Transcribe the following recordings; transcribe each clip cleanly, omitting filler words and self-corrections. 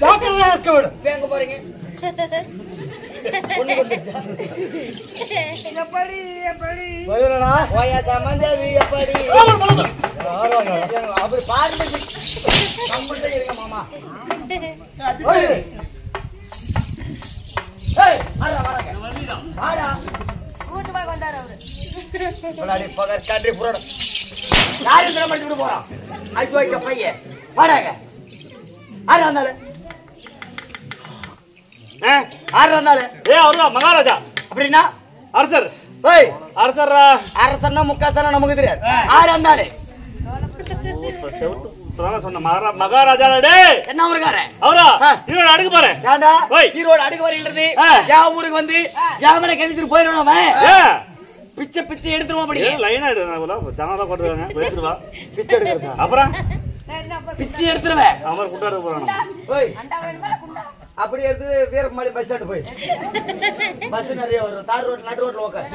ஜாக்கிரதையா இருக்க வேண்டும். எங்க போறீங்க? அவர் பாருங்க மாமா. கண்ட்ரி புரோட யாரு படிச்சுட்டு போறான்? ஐயோ பையன் வாடாங்க. ஆறு வந்தாலும் மகாராஜா அப்படின்னா அரசர். அரசர் அரசன்னா முக்காசனா நமக்கு தெரியாது. ஆறு வந்தாலே சொன்ன மகாராஜா என்ன இருக்காரு அவரா ஈரோடு அடுக்கு பாரு. ஈரோடு அடுக்கு வரையிலிருந்து ஊருக்கு வந்து ஜாமலை கவிச்சிட்டு போயிடணும். பிச்சை பிச்சை எடுத்துருவோம். அப்படி லைனா ஜனதா போட்டுருவாங்க. பிச்சை எடுக்கிறதா? அப்புறம் பிச்சை எடுத்துருவேன். அவர் கூட்டாரு போறாங்க. அப்படி எடுத்து வீரமலை பஸ் ஸ்டாண்ட் போய் பஸ் நிறைய வரும். தார் ரோட் நடு ரோட்ல உட்கார்.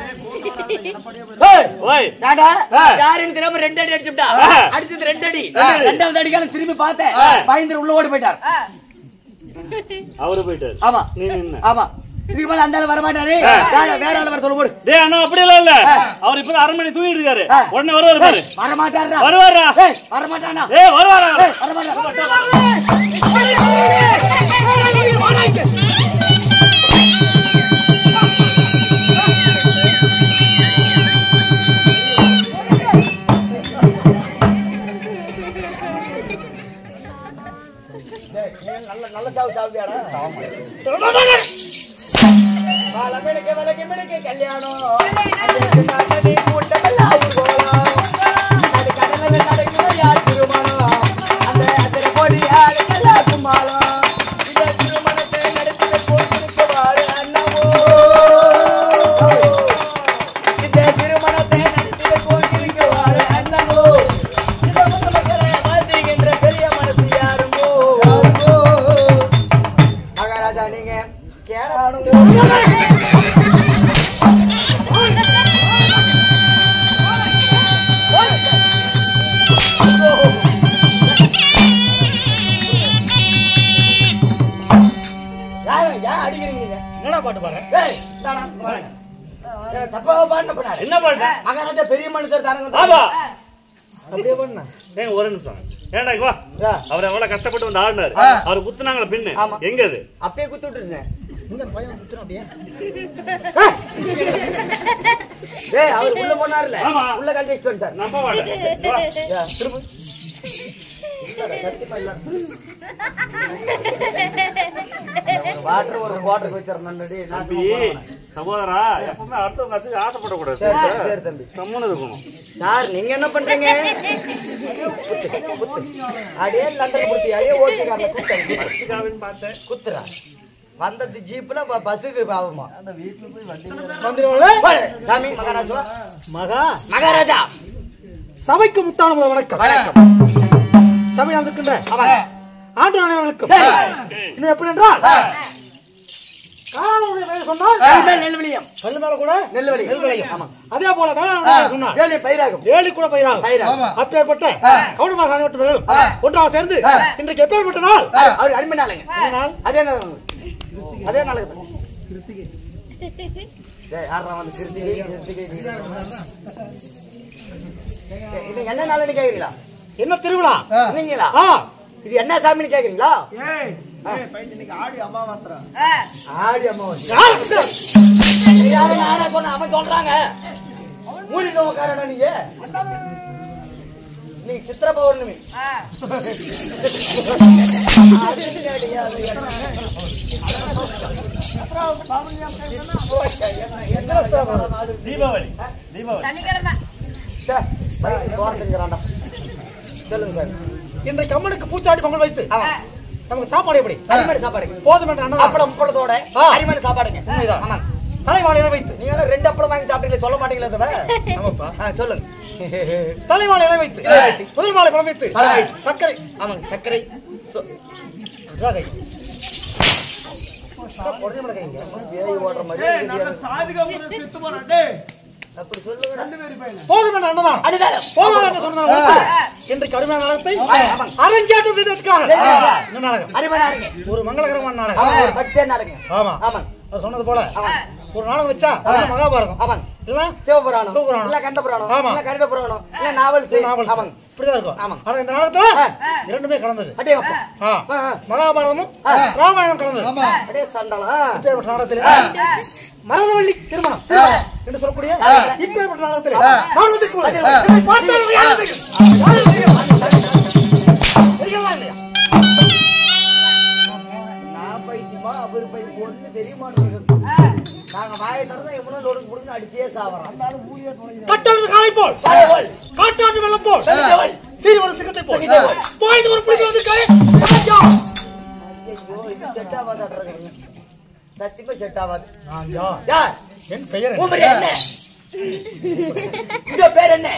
யாருன்னு தெரியாம 2 அடி அடிச்சுட்டா. அடிச்சது 2 அடி. 2வது அடிக்கால திரும்பி பார்த்தேன். பயந்து உள்ள ஓடி போயிட்டார். அவரு போயிட்டாரு. ஆமா நீ நின்னு. ஆமா இதுக்கு மேல அந்த ஆளு வர மாட்டாரு. வேற ஆளு வர சொல்ல போடு. டேய் அண்ணா அப்படி இல்ல. அவர் இப்ப அரண்மனை தூங்கிட்டு இருக்காரு. உடனே வருவாரு பாரு. வர மாட்டாரா? வருவாரா? வர மாட்டானா? வருவாரா? வர மாட்டாரா? நல்ல சாவு சாப்பிட்டியாடா? விளக்கு கல்யாணம் மகாராஜா பெரிய மனுஷர் தானங்க. ஒரு நிமிஷம் ஏன்டா வா. அவர் எவ்வளவு கஷ்டப்பட்டு வந்து ஆடினாரு. அவர் குத்துனாங்களா பின்னு எங்க அது? அப்பயே குத்து விட்டுருந்தேன். அவர் உள்ள போனார்ல உள்ள கட்டி வச்சுட்டு வந்துட்டார். நம்ப மாட்டேன். திரும்ப வாட்டர் ஒரு வாட்டர் வச்சிருந்தேன். சகோதரா எப்பவுமே அடுத்த ஆசைப்படக்கூடாது. கம்முன்னு இருக்கணும். சார் நீங்க என்ன பண்றீங்க? அடியே லண்டன் குத்தி அடியே ஓட்டுக்காரன் பார்த்தேன் குத்துறா. வந்தது ஜீப்ல பஸ்ஸுக்கு ஆகுமா? அந்த வீட்டுல போய் வண்டி சாமி. மகாராஜா மகாராஜா சபைக்கு முத்தான வணக்கம். சபை நடக்கின்ற ஆண்டு அனைவருக்கும் இன்னும் எப்படி என்றால் அதே போல வேலி கூட பயிராகும். அப்பேற்பட்ட கவுண்டமாக அனைவரும் ஒன்றாக சேர்ந்து இன்றைக்கு எப்பேற்பட்ட நாள்? அவர் அடிமை நாளுங்க. அதே நாள் அதே நாளுக்கு என்ன நாள் கேக்குறீங்களா? என்ன திருவிழா நீங்களா? இது என்ன சாமின்னு கேக்குறீங்களா? ஆடி அமாவாசை. அவன் சொல்றாங்க நீங்க நீ சித்திர பௌர்ணமி. தீபாவளி தீபாவளி சொல்லுங்க சார். இன்றைக்கு அம்மனுக்கு பூச்சாடி பொங்கல் வைத்து நமக்கு சாப்பாடு எப்படி? அரிமணி சாப்பாடு போதும் என்ற அப்பளம் முப்பளத்தோட அரிமணி சாப்பாடுங்க. தலைவாழையில வைத்து நீங்க 2 அப்பளம் வாங்கி சாப்பிட்டீங்களா? சொல்ல மாட்டீங்களா? சொல்லுங்க. தலைவாழையில வைத்து முதல் மாலை பழம் வைத்து சர்க்கரை. ஆமாங்க சர்க்கரை. அப்படி சொல்லுங்க. போதும் என்ற அன்னதான் போதும் என்று சொன்னதான் இன்றைக்கு அருமையான நாடகத்தை அரங்கேற்றம் செய்திருக்கிறார்கள். இந்த நாடகம் ஒரு மங்களகரமான நாடகம். பக்தியான நாடகம். ஆமா ஆமா. அவர் சொன்னது போல ஒரு நாடகம் வச்சா மகாபாரதம். ஆமா. இல்ல சிவபுராணம் இல்ல கந்த புராணம் இல்ல கருட புராணம் இல்ல நாவல் ஆமா இப்படிதான் இருக்கும். ஆனா இந்த நாடகத்துல இரண்டுமே கலந்தது. மகாபாரதமும் ராமாயணம் கலந்தது. அப்படியே சண்டலா இப்பேற்பட்ட நாடகத்திலே மரதவள்ளி திருமணம் என்று சொல்லக்கூடிய இப்பேற்பட்ட நாடகத்திலே நான் பைத்தியமா அவர் பைத்தியம் ஒண்ணு தெரியுமா? நாங்க வாயை திறந்தா எவ்வளவு நொறுக்கு முடிஞ்சு அடிச்சே சாவறோம். கட்டளது காலை போல் காட்டாற்று வெள்ளம் போல் சீரி வரும் சிங்கத்தை போல் பாய்ந்து ஒரு புலிகள் வந்து ஐயோ இது செட் ஆகாது. சத்தியமா செட் ஆகாது. யார்? என் பெயர் என்ன? உங்க பேர் என்ன?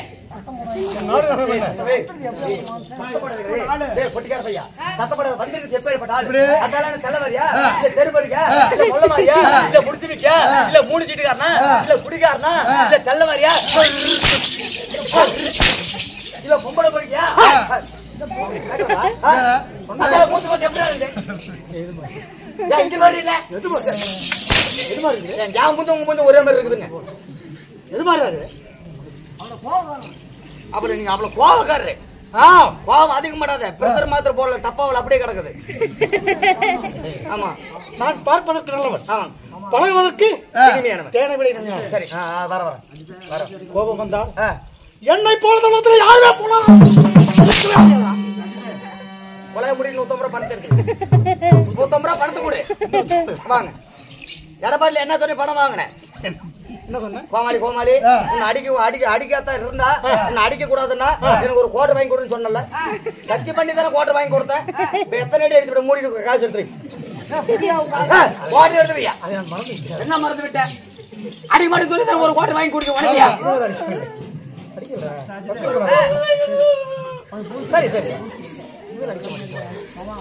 பொட்டிக்கார பையா சத்தப்பட வந்துருக்கு செப்பேற்பட்ட ஆளு அதால தலைவரியா இல்ல தெருவரியா இல்ல கொள்ளமாரியா இல்ல முடிச்சுவிக்கா இல்ல மூணு சீட்டுக்காரனா இல்ல குடிக்காரனா இல்ல தெல்லவரியா இல்ல பொம்பளை போறியா மூத்து மூத்து எப்படி இருக்கு? இது மாதிரி இல்ல எது மாதிரி இருக்கு? என் மூத்து உங்க மூத்து ஒரே மாதிரி இருக்குதுங்க. எது மாதிரி இருக்குது? அப்புறம் நீங்க அவ்வளவு கோவக்காரரு. கோவம் அதிகம் மாட்டாத பிரஷர் மாத்திர போடல டப்பாவில் அப்படியே கிடக்குது. ஆமா நான் பார்ப்பதற்கு நல்லவன். ஆமா பழகுவதற்கு இனிமையானவன். தேனை விட இனிமையானவன். சரி வர வர வர கோபம் வந்தா என்னை போல யாருமே போலாம் கொலை முடியல. 150 ரூபாய் பணத்தை இருக்கு. 150 ரூபாய் பணத்தை கொடு வாங்க. எடப்பாடில என்ன சொல்லி பணம் வாங்கினேன்? என்ன சொன்ன? கோமாளி கோமாளி அடிக்காத்தான் இருந்தா என்ன அடிக்க கூடாதுன்னா எனக்கு ஒரு கோட்டை வாங்கி கொடுன்னு சொன்னல. சத்தி பண்ணி தானே கோட்டை வாங்கி கொடுத்தேன். இப்ப எத்தனை அடி எடுத்து மூடி காசு எடுத்துருங்க. கோட்டை எடுத்துவியா? என்ன மறந்து விட்டேன்? அடி மாடி சொல்லி தானே ஒரு கோட்டை வாங்கி கொடுக்க உனக்கியா? சரி சரி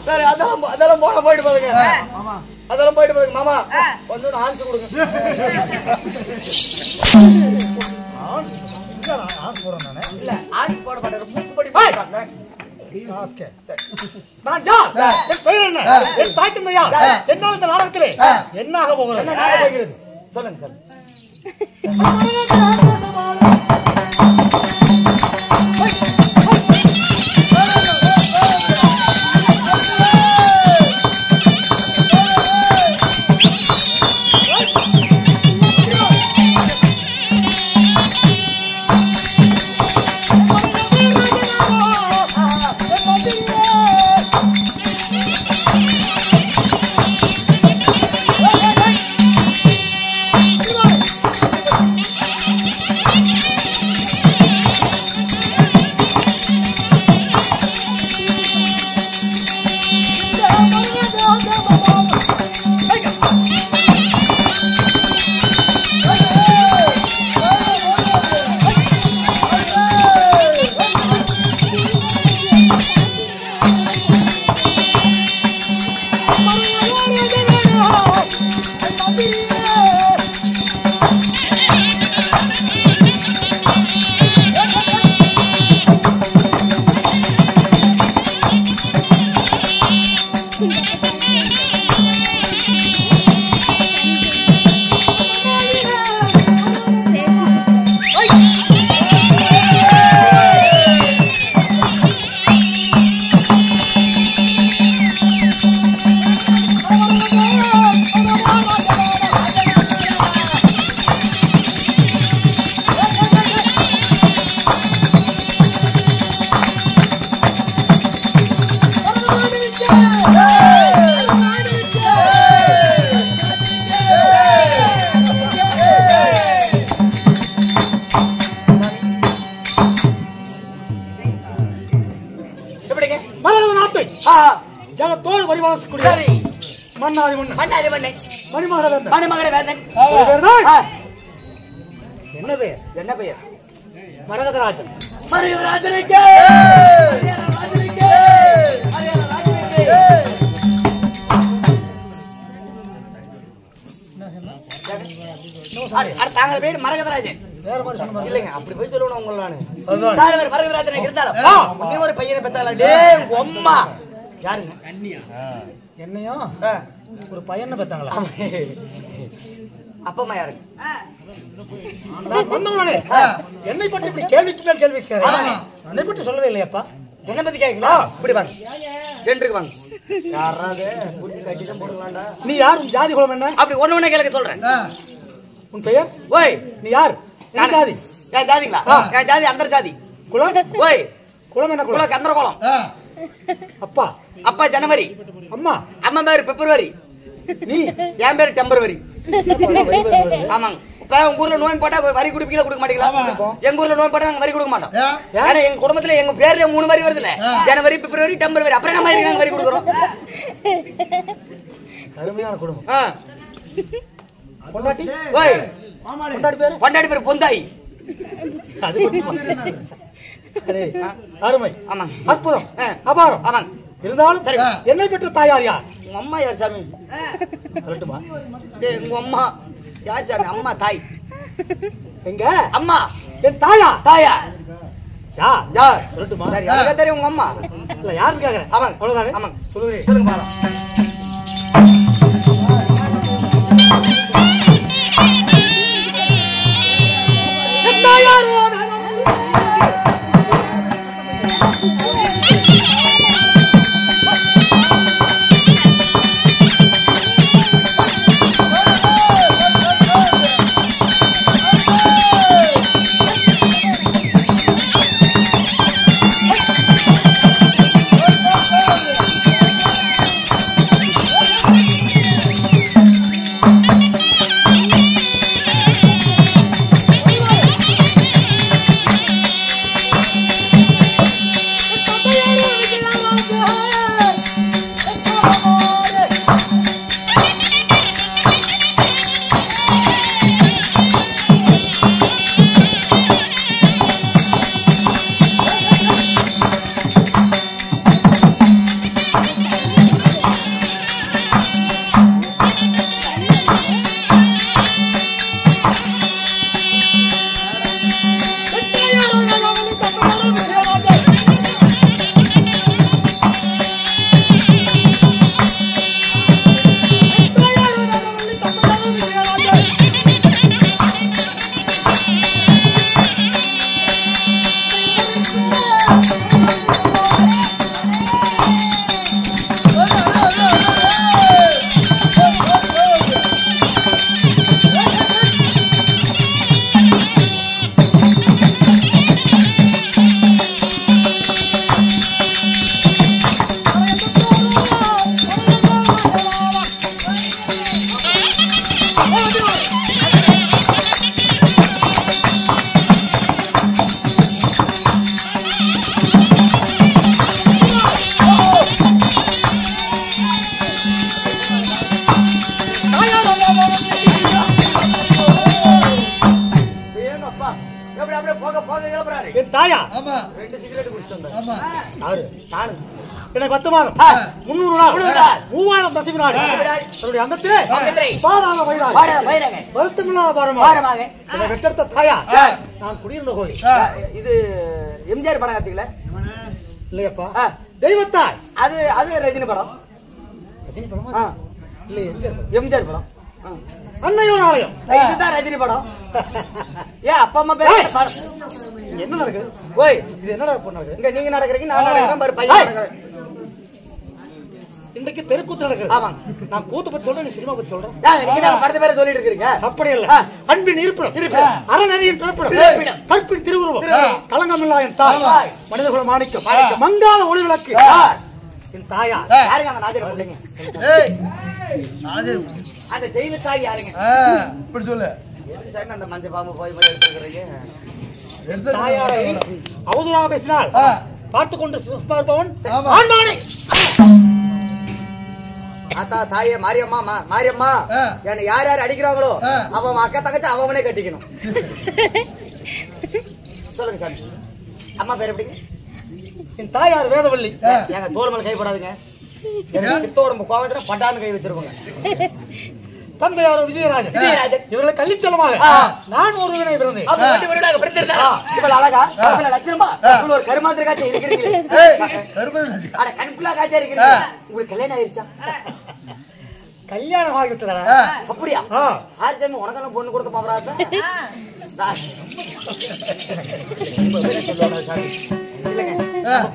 சரி அதெல்லாம் போட போயிட்டு போதுங்க. அதெல்லாம் போயிட்டு போதுங்க. மாமா வந்து ஆன்சு கொடுங்க. இல்ல ஆன்சு போட மாட்டேன். மூக்குப்படி போடுறாங்க. நான் யார்? என் பெயர் என்ன? என் தாய் தந்தை யார்? என்னால் இந்த நாடகத்திலே என்ன ஆக போகிறது? என்ன ஆக போகிறது? சொல்லுங்க சார். என்ன பெயர்? மரகதராஜன். மரகதராஜனுக்கு தாங்கள் பேர் மரகதராஜன். வேற மாதிரி சொன்ன மாதிரி இல்லைங்க அப்படி போய் சொல்லுவேன் உங்களை நானு அதுதான். தாழ்வர் வரகுராஜனை இருந்தாலும் நீ ஒரு பையனை பெத்தாளா டேய் உங்க அம்மா யாருங்க என்னையும் ஒரு பையனை பெத்தாங்களா? அப்பா அம்மா யாருங்க? நான் வந்தவனே என்னை பற்றி இப்படி கேள்வி கேட்கிறேன். என்னை பற்றி சொல்லவே இல்லையாப்பா. என்ன பத்தி கேக்குங்களா? இப்படி வாங்க ரெண்டுக்கு வாங்க. யாராவது புடிச்சு கட்டிதான் போடுங்களாண்டா. நீ யார்? உன் ஜாதி குலம் என்ன? அப்படி ஒண்ணு கேளுங்க சொல்றேன். உன் பெயர்? ஓய் நீ யார்? என்ன ஜாதி? என் ஜாதிங்களா? என் ஜாதி அந்தர் ஜாதி. குலம்? ஓய் குலம் என்ன குலம்? குலம் கந்தர குலம். அப்பா? அப்பா ஜனவரி. அம்மா? அம்மா பேரு பிப்ரவரி. நீ? என் பேரு டெம்பரவரி. ஆமாங்க. இப்ப உங்க ஊர்ல நோய் போட்டா வரி குடுப்பீங்களா கொடுக்க மாட்டீங்களா? எங்க ஊர்ல நோய் போட்டா நாங்க வரி கொடுக்க மாட்டோம். ஏன்னா எங்க குடும்பத்துல எங்க பேர்ல 3 வரி வருதுல. ஜனவரி பிப்ரவரி டெம்பரவரி. அப்புறம் என்ன மாதிரி நாங்க வரி கொடுக்குறோம்? அருமையான குடும்பம். பொண்டாட்டி? ஓய் பொண்டாட்டி பேரு? பொண்டாட்டி பேரு பொந்தாய். அது குடும்பமா? அடே அருமை. ஆமாங்க. அற்புதம். அபாரம். ஆமாங்க. இருந்தாலும் என்னை பெற்ற தாயார் யார்? உங்க அம்மா யார் சாமி? சொல்லட்டுமா? டேய் உங்க அம்மா யார் சாமி? அம்மா தாய். எங்க அம்மா என் தாயா? தாயா யார்? யார் சொல்லட்டுமா? சரி எனக்கு தெரியும் உங்க அம்மா. இல்ல யாருன்னு கேக்குறேன். ஆமாங்க. அவ்வளவுதானே? ஆமாங்க. சொல்லுங்க. சொல்லுங்க பாக்கலாம். என் தாயா? ஆமா. 2 சிகரெட் குடிச்சிட்டு வந்தேன். ஆமா. யாரு? நானு. எனக்கு 10 மாதம் 300 நாள் 3000 தசமி நாள் என்னுடைய அங்கத்திலே பாராக வைராக வருத்தமில்லாத பாரமாக என்னை வெட்டெடுத்த தாயா நான் குடியிருந்த கோயில். இது எம்ஜிஆர் படம் காட்சிங்களா? இல்லையப்பா, தெய்வத்தாய். அது அது ரஜினி படம். ரஜினி படமா? இல்ல, எம்ஜிஆர் படம். அன்னையோர் ஆலயம். இதுதான் ரஜினி படம். ஏன் அப்பா அம்மா பேர் என்ன நடக்குது? ஓய் இது என்ன நடக்குது? இங்க நீங்க நடக்கிறீங்க, நான் நடக்கிறேன், பாரு பையன் நடக்கிறேன். இன்றைக்கு தெருக்கூத்து நடக்குது. ஆமாங்க. நான் கூத்து பத்தி சொல்றேன், நீ சினிமா பத்தி சொல்றேன். நீங்க தான் படத்தை பேர சொல்லிட்டு இருக்கீங்க. அப்படி இல்ல, அன்பின் இருப்பிடம், அறநெறியின் பிறப்பிடம், கற்பின் திருவுருவம், களங்கமில்லா என் தாய், மனிதகுல மாணிக்கம், மங்காத ஒளி விளக்கு என் தாயா. யாருங்க அந்த நாஜர் பிள்ளைங்க? அந்த ஜெயிலு தாய் யாருங்க? இப்படி சொல்லு. எதுக்கு சாமி அந்த மஞ்சள் பாம்பு போய் போய் எடுத்துக்கிறீங்க? தாயாரை அவதூறாக பேசினால் பார்த்து கொண்டு சும்மா இருப்பவன் ஆண்டானே. ஆத்தா தாயே மாரியம்மா, மாரியம்மா என்ன யார் யார் அடிக்கிறாங்களோ அவன் அக்கா தங்கச்சி அவனே கட்டிக்கணும். சொல்லுங்க சாமி. அம்மா பேர் எப்படிங்க? என் தாயார் வேதவள்ளி. எங்க தோல் மேல கைப்படாதுங்க. பித்த உடம்பு கோவத்துல பட்டான்னு கை வச்சிருக்கோங்க. தந்தையாரோ விஜயராஜன். இவர்களை கள்ளிச்சலமாக நான் ஒருவனை பிறந்தேன். இவள் அழகா லட்சணமா ஒரு கருமாத்திர காட்சி இருக்கிறீங்களே, கண்குள்ளா காட்சியா இருக்கிறீங்க. உங்களுக்கு கல்யாணம் ஆயிருச்சா? கல்யாணம் ஆகிவிட்டதா? அப்படியா? ஆர்ஜாமி உனக்கெல்லாம் பொண்ணு கொடுக்க போறாங்க. இல்லங்க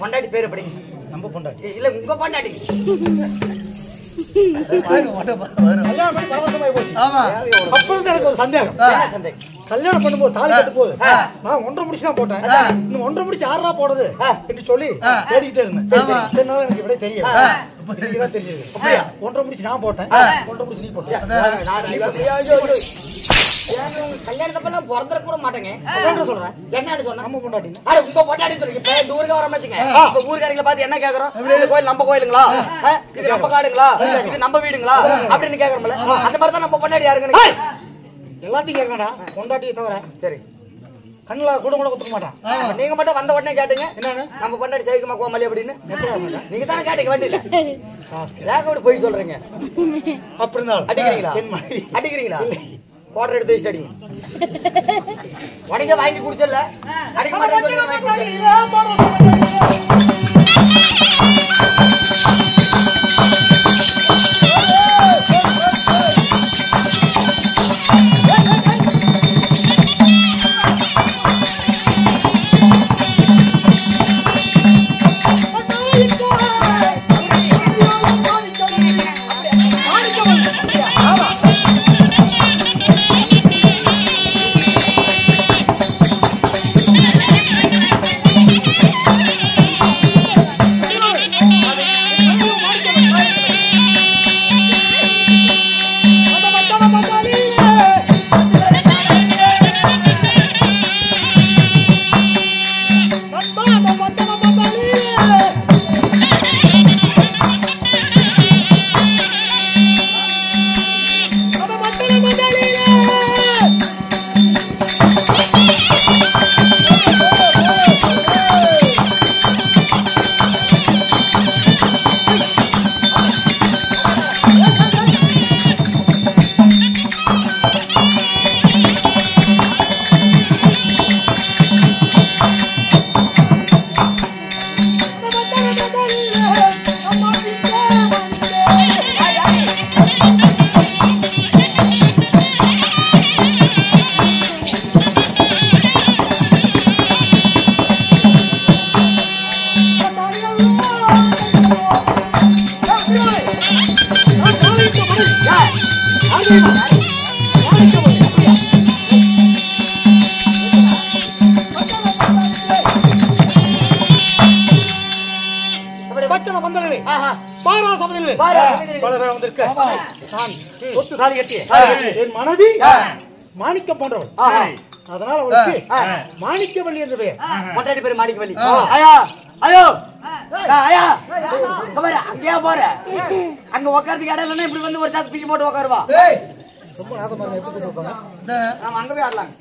பொண்டாட்டி பேரு எப்படி? நம்ம பொண்டாட்டி இல்ல உங்க பொண்டாட்டி. எனக்கு ஒரு சந்தேகம். கல்யாணம் பண்ணும்போது தாலி கட்டு போது நான் 1.5 முடிச்சு தான் போட்டேன். இன்னும் 1.5 முடிச்சு 6 போடுறது என்று சொல்லி தேடிக்கிட்டே இருந்தேன். எனக்கு விட தெரியும். இதுதான் தெரியுது. 1.5 முடிச்சு நான் போட்டேன், 1.5 முடிச்சு நீ போட்டேன். கல்யாணத்தப்பெல்லாம் பிறந்துட கூட மாட்டேங்க சொல்றேன். என்னன்னு சொன்ன நம்ம பொண்டாட்டி உங்க பொண்டாட்டி சொல்லுங்க. இப்ப இந்த ஊருக்கு வர மாட்டீங்க. ஊருக்காரங்களை பார்த்து என்ன கேக்குறோம்? கோயில் நம்ம கோயிலுங்களா, இது நம்ம காடுங்களா, இது நம்ம வீடுங்களா அப்படின்னு கேக்குறோம்ல. அந்த மாதிரி தான் நம்ம பொண்டாட்டி யாருங்க எல்லாத்தையும் கேட்கடா. பொண்டாட்டியை தவிர சரி கண்ணுல கூட குத்துக்க மாட்டான். நீங்க மட்டும் வந்த உடனே கேட்டீங்க என்னன்னு நம்ம பொண்டாட்டி சவிக்குமா கோமலி அப்படின்னு. நீங்க தானே கேட்டீங்க வண்டியில. வேக போய் சொல்றீங்க. அப்படி இருந்தாலும் அடிக்கிறீங்களா? அடிக்கிறீங்களா? குவார்டர் எடுத்து வச்சுட்டு அடிங்க. உடனே வாங்கி குடிச்சல அடிக்க மாட்டேன். என் மனைவி மாணிக்கம் போன்றவள். அதனால அவளுக்கு மாணிக்கவல்லி என்று பெயர். பொண்டாட்டி பேரு மாணிக்கவல்லி. ஐயா ஐயோ ஐயா அங்கேயா போற? அங்க உட்காரத்துக்கு இடம் இல்லைன்னா இப்படி வந்து ஒரு சாக்கு பிச்சு போட்டு உட்காருவா. நாம அங்க போய் ஆடலாம்.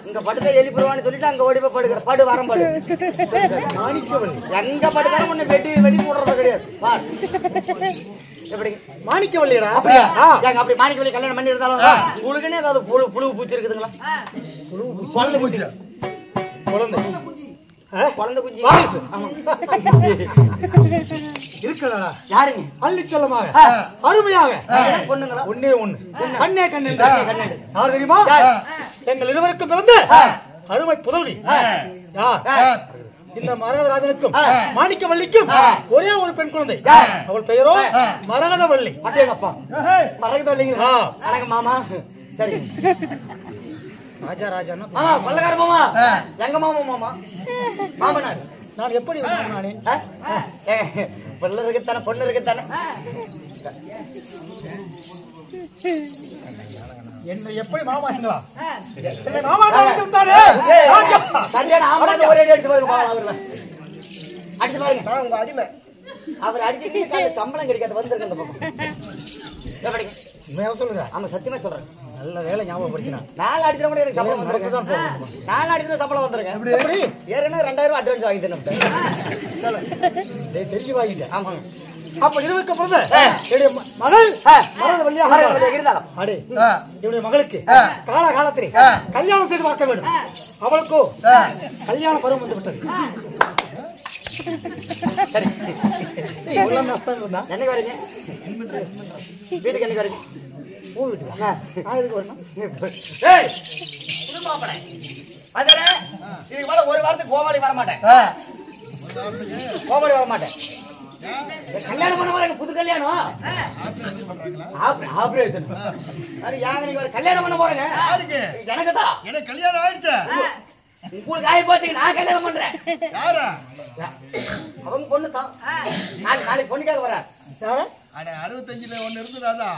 இங்க படுத்த எலிப்புருவான்னு சொல்லிட்டு அங்க ஓடி போய் படுக்கிற படு வரம் படு. எங்க படுத்தாலும் ஒண்ணு வெட்டி வெடி போடுறது கிடையாது. எப்படி மாணிக்கவல்லிடா? அப்படி மாணிக்கவல்லி கல்யாணம் பண்ணி இருந்தாலும் உங்களுக்குன்னு ஏதாவது புழு பூச்சி இருக்குதுங்களா? குழந்தை பூச்சி குழந்தை குஞ்சு இருக்கா? யாருங்க? அள்ளிச்சலமாக அருமையாக பொண்ணுங்களா? ஒன்னே ஒண்ணு கண்ணே கண்ணு. யார் தெரியுமா? எங்கள் இருவருக்கும் பிறந்த அருமை புதல்வி. இந்த மரகதராஜனுக்கும் மாணிக்கவல்லிக்கும் ஒரே ஒரு பெண் குழந்தை. அவள் பெயரோ மரகதவல்லி. அப்பா மரகதவல்லிங்க மாமா. சரி ராஜா ராஜா பல்லக்கார மாமா. எங்க மாமா மாமா மாமனார். நான் எப்படி நானே பொண்ணு இருக்குத்தானே பொண்ணு இருக்குத்தானே. என்ன எப்படி மாமா எங்களா? மாமா சரியான ஆம்பளை ஒரே அடிச்சு பாருங்க. அடிச்சு பாருங்க. நான் உங்க அடிமை. அவர் அடிச்சு சம்பளம் கிடைக்காது வந்திருக்கு அந்த பக்கம். சொல்லுங்க. ஆமா சத்தியமா சொல்றேன். நல்ல வேலை ஞாபகப்படுத்தினா. 4 அடிச்சா கூட எனக்கு சம்பளம் வந்துருக்கு. 4 அடிச்சா சம்பளம் வந்துருக்கு. எப்படி? ஏற்கனவே 2000 ரூபாய் அட்வான்ஸ் வாங்கி தரேன். தெரிஞ்சு வாங்கிட்டேன். ஆமாங்க. அப்ப நிரூபிக்கப்படுது என்னுடைய மகள் மரண வழியாக இருந்தாலும் அடே என்னுடைய மகளுக்கு காலகாலத்திலே கல்யாணம் செய்து பார்க்க வேண்டும். அவளுக்கோ கல்யாண பருவம் வந்து விட்டது. என்னைக்கு வரீங்க? வீட்டுக்கு என்னைக்கு வரீங்க? இதுக்கு வரணும். இதுக்கு மேல ஒரு வாரத்துக்கு கோமாளி வர மாட்டேன். கோமாளி வர மாட்டேன். கல்யாணம் பண்ண வரேங்க, புது கல்யாணம் ஆபரேஷன். கல்யாணம் பண்ண போறேங்க. எனக்கு தான் எனக்கு கல்யாணம் ஆயிடுச்சு. உங்களுக்கு ஆகி போச்சு. நான் கல்யாணம் பண்றேன். அவங்க பொண்ணு தான். நாளைக்கு பொண்ணுக்காக வரேன். 65ல ஒண்ணு இருந்ததா?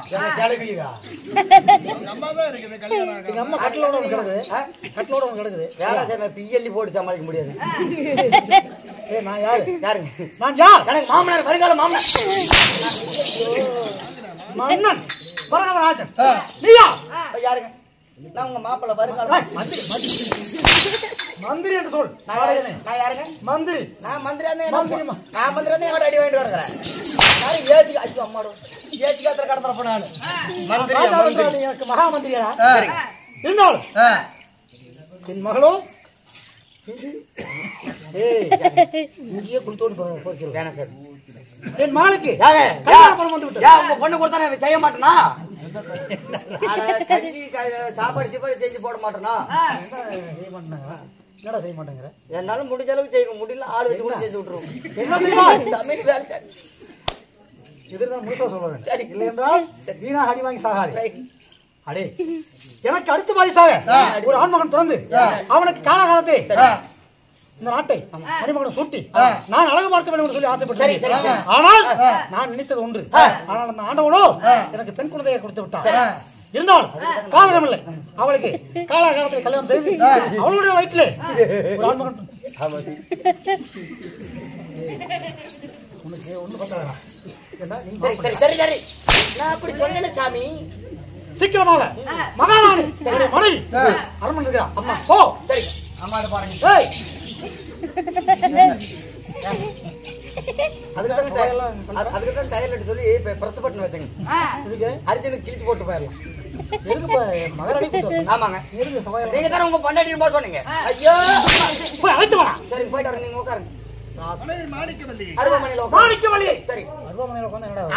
அம்மா தான் இருக்குது கல்யாணம். எங்க அம்மா கட்டலோட ஒன்று கிடக்குது. வேலை செய்ய பிஎல்இ போட்டு சமாளிக்க முடியாது. நான் யாருங்க? நான் யார்? எனக்கு மாமனார், வருங்கால மாமனார். மன்னன் வரதராஜன். நீயா? யாருங்க? நான் உங்க மாப்பிள்ள வருங்கால மந்திரி என்று சொல். நான் யாருங்க? மந்திரி. நான் மந்திரியா நான் மந்திரியா எவ்வளவு அடி வாங்கிட்டு வரேன். யாரும் ஏசிக்கு ஐயோ அம்மாடும் ஏசிக்காத்திர கடத்துற போனாலும் மந்திரி எனக்கு மகா மந்திரியா இருந்தாலும் என் மகளோ இங்கேயே குளித்தோடு போச்சு. வேணாம் சார். என் மகளுக்கு உங்க பொண்ணு கொடுத்தா செய்ய மாட்டேனா? சாப்பாடு சீப்பாடு செஞ்சு போட மாட்டேனா? என்னடா செய்ய மாட்டேங்கிற? என்னால முடிஞ்ச அளவுக்கு செய்ய முடியல. ஆள் வச்சு கூட செஞ்சு விட்டுருவோம். என்ன செய்வாய்? தமிழ் வேலை இதுதான் முழுசா சொல்றேன். சரி, இல்லை என்றால் வீணா அடி வாங்கி சாகாதே. அடே, எனக்கு அடுத்த வாரிசாக ஒரு ஆண்மகன் பிறந்து அவனுக்கு காலகாலத்தை இந்த நாட்டை மணிமகனை சுட்டி நான் அழகு பார்க்க வேண்டும் என்று சொல்லி ஆசைப்பட்டேன். ஆனால் நான் நினைத்தது ஒன்று. ஆனால் அந்த ஆண்டவனோ எனக்கு பெண் குழந்தையை கொடுத்து விட்டான். இருந்தாலும் காரணம் இல்லை. அவளுக்கு காலகாலத்தில் கல்யாணம் செய்து அவளுடைய வயிற்றிலே ஒரு ஆண்மகன். உனக்கு ஒண்ணு பத்தாதா? சாமி சீக்கிரமாக மகாராணி மனைவி அரண்மனை இருக்கிறா. அம்மா போ. சரி அம்மா பாருங்க. அதுக்கு டயர்ல சொல்லி பிரஸ் பட்டன் வச்சுங்க. இதுக்கு அர்ஜுனுக்கு கிழிச்சு போட்டு போயிடலாம். ஆமாங்க, நீங்க தானே உங்க பொண்டாட்டி போக சொன்னீங்க. ஐயோ அழைத்து வரா. சரி போயிட்டு வரேன். நீங்க உட்காருங்க.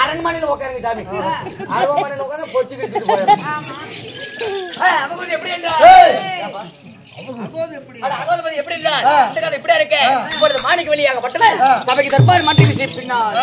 அரண்மனையில உட்காருங்க சாமி. அரண்மனையில உட்காந்து பொச்சு கிழிச்சிட்டு போயிடுறேன். எப்படி இருக்கு? மாணிக்க வெளியாகப்பட்டவன் சபைக்கு தற்பார் மாற்றி பின்னால்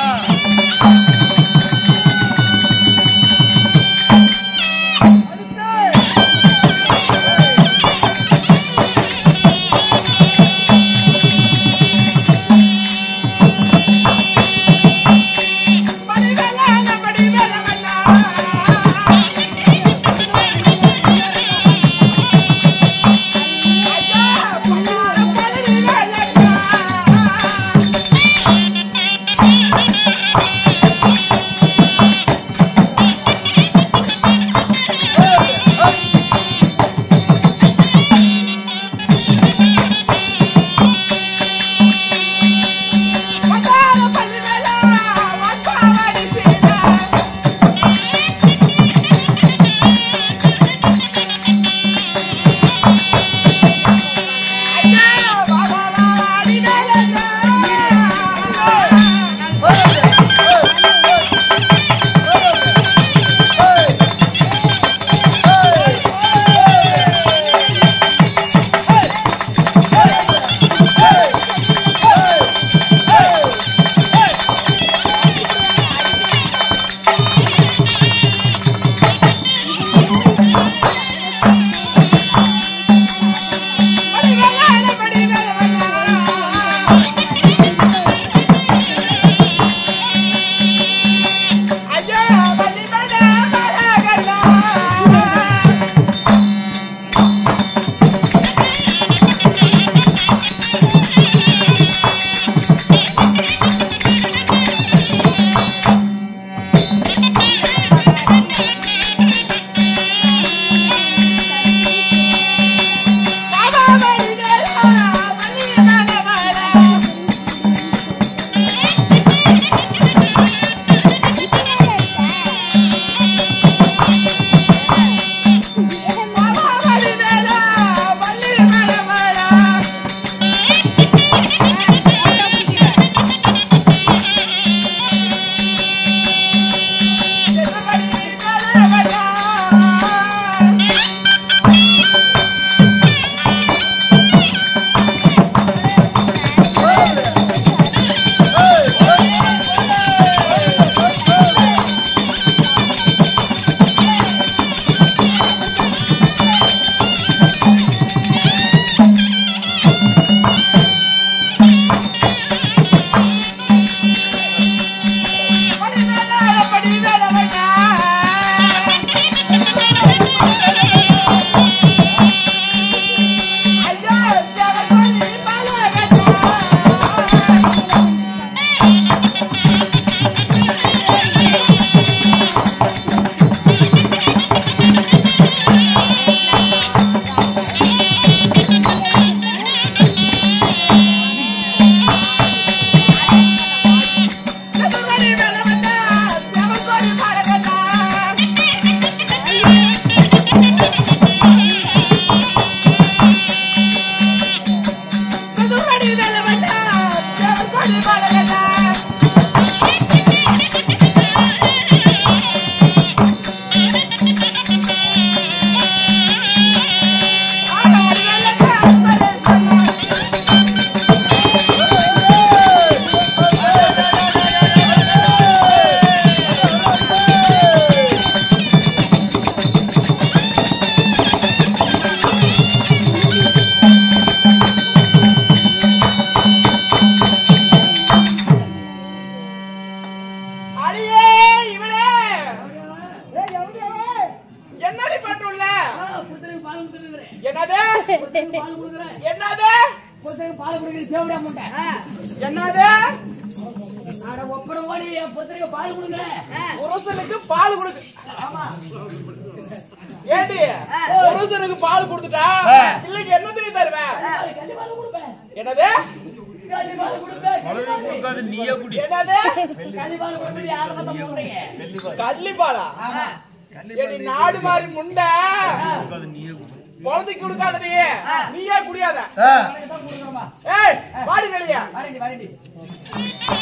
என்னது என்னது பால் குடிக்கிற சேவடியா முட்டை என்னது ஒப்பட ஓடி புத்திரிக்க பால் கொடுங்க புருஷனுக்கு பால் கொடுக்கு ஆமா ஏடி புருஷனுக்கு பால் கொடுத்துட்டா பிள்ளைக்கு என்ன தெரியும் தருவேன் என்னது கள்ளிப்பாலா நாடு மாறி முண்டை குழந்தைக்கு கொடுக்காத நீயே குடியாத ஏய் வாடி வெளியா Thank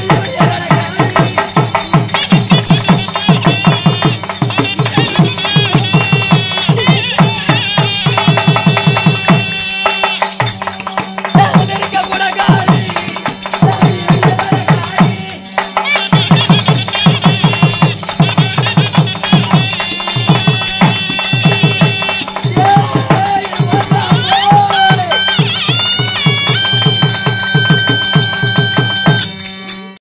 you.